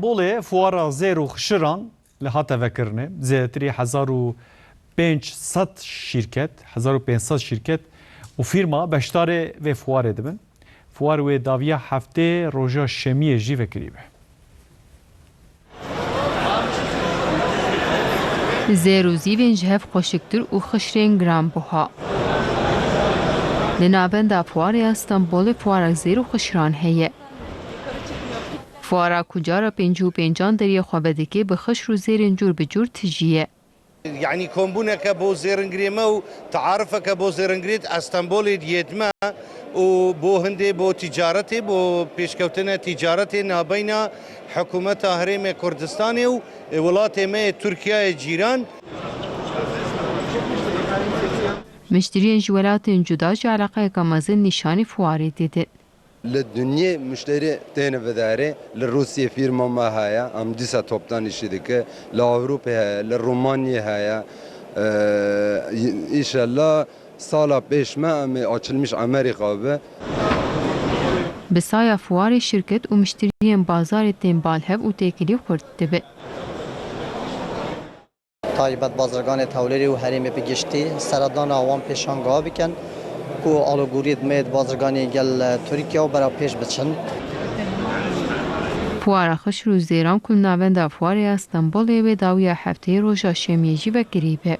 بوله فوارا زيرو خشران لهاتا فكرني زيتري 1500 شركت 1500 شركت وفيرما بشتاري في فواري دبن فوار و داويا هفته روجا شمية جي فكريبه زيرو زيفين جهف خوشكتر و خشرين گرام بوها لنابندا فواري استنبول فوارا زيرو خشران هي فوارا کجارا پنجو پنجان دری خوابدکی به خشر و زیرین جور به جور تجیه يعني كومبونك بو زيرنغريما وتعارفك بو زيرنغريت اسطنبول ديتما وبو هندي بو تجارتي بو بيشكوتنا تجارتي نابين حكومة هرم كردستان وولات ما تركيا جيران مشترين جولات جداج علاقه كمازن نشاني فواري ديدن للدنيا مشتري تين بداري للروسيا فيرما ما هيا ام ديسا توبتان يشدك لاوروبا هيا للرومانيا هيا ان شاء الله سالا بيش ما açılmış امريكا به بسايا فواري شركت ومشترين بازار تين بالهب وتيكلي خورد دبه تایبەت بازرگان تولری و هرم بگشتی سردان آوان پیشانگاه بکن کو الگوریتم بازرگانی گل ترکیه و برای پیش بچن فوارا خشر و زیران کل ناوند فواری استنبول و داویا هفته روژا شمیجی و گریبه